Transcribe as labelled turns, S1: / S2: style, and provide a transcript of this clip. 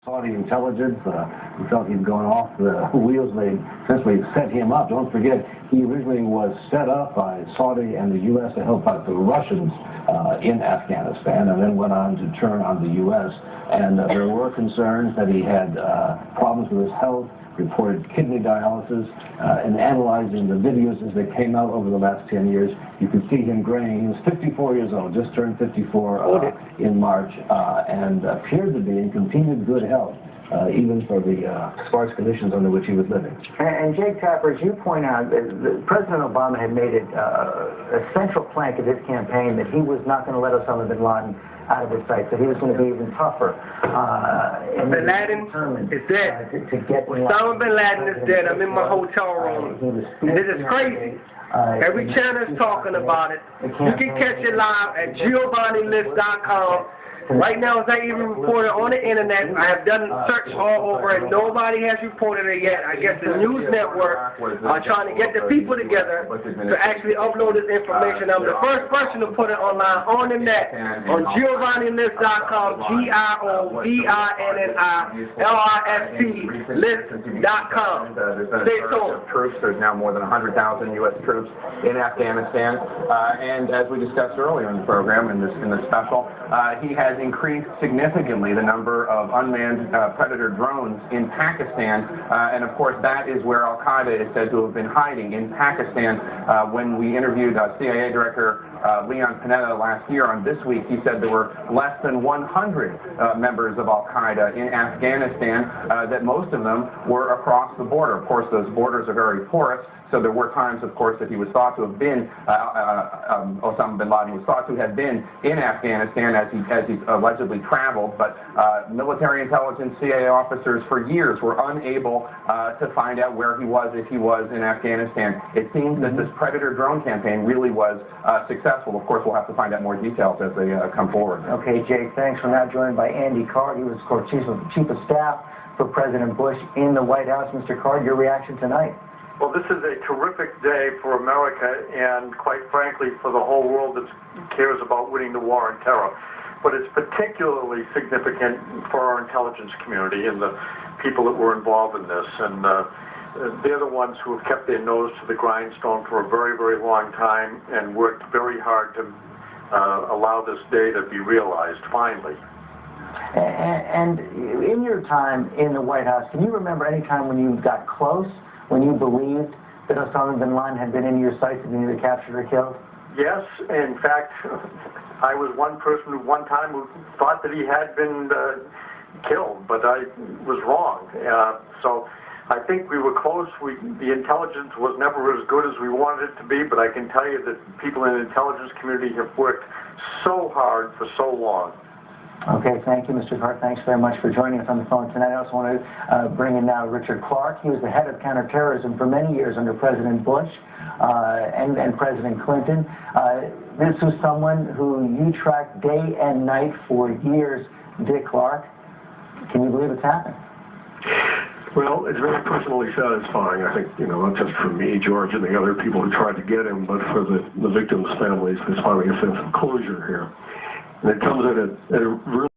S1: Saudi intelligence, we felt he'd gone off the wheels. They essentially set him up. Don't forget, he originally was set up by Saudi and the U.S. to help out the Russians in Afghanistan, and then went on to turn on the U.S. And there were concerns that he had problems with his health, reported kidney dialysis, and analyzing the videos as they came out over the last 10 years, you can see him graying. He was 54 years old, just turned 54 in March, and appeared to be in continued good health, even for the sparse conditions under which he was living.
S2: And Jake Tapper, as you point out, President Obama had made it a central plank of his campaign that he was not going to let Osama bin Laden out of his sight, so he was going to be even tougher.
S3: Bin Laden is dead. Osama bin Laden is dead. I'm in my hotel room. And this is crazy. Every channel is talking about it. You can catch it live at GiovanniList.com. Right now, it's not even reported on the internet. I have done search all over it. Nobody has reported it yet. I guess the news network are trying to get the people together to actually upload this information. I'm the first person to put it online on the net on GiovanniList.com, GiovanniList list.com. Stay tuned.
S4: Troops. There's now more than 100,000 U.S. troops in Afghanistan, and as we discussed earlier in the program, in this special, he has increased significantly the number of unmanned Predator drones in Pakistan, and of course that is where Al-Qaeda is said to have been hiding, in Pakistan. When we interviewed CIA Director Leon Panetta last year on This Week, he said there were less than 100 members of Al-Qaeda in Afghanistan, that most of them were across the border. Of course, those borders are very porous, so there were times, of course, that he was thought to have been, Osama bin Laden was thought to have been in Afghanistan as he allegedly traveled, but military intelligence, CIA officers for years were unable to find out where he was, if he was in Afghanistan. It seems that this Predator drone campaign really was successful. Of course, we'll have to find out more details as they come forward.
S2: Okay, Jake, thanks. We're now joined by Andy Card. He was, of course, Chief of Staff for President Bush in the White House. Mr. Card, your reaction tonight?
S5: Well, this is a terrific day for America and, quite frankly, for the whole world that cares about winning the war on terror. But it's particularly significant for our intelligence community and the people that were involved in this. And they're the ones who have kept their nose to the grindstone for a very, very long time and worked very hard to allow this day to be realized, finally.
S2: And in your time in the White House, can you remember any time when you got close, when you believed that Osama bin Laden had been in your sights and you either captured or killed?
S5: Yes. In fact, I was one person who one time who thought that he had been killed, but I was wrong. So I think we were close. The intelligence was never as good as we wanted it to be, but I can tell you that people in the intelligence community have worked so hard for so long.
S2: Okay, thank you, Mr. Clark. Thanks very much for joining us on the phone tonight. I also want to bring in now Richard Clark. He was the head of counterterrorism for many years under President Bush and President Clinton. This was someone who you tracked day and night for years, Dick Clark. Can you believe it's happened?
S6: Well, it's very personally satisfying, I think, not just for me, George, and the other people who tried to get him, but for the victims' families. There's finally a sense of closure here. And it comes at a really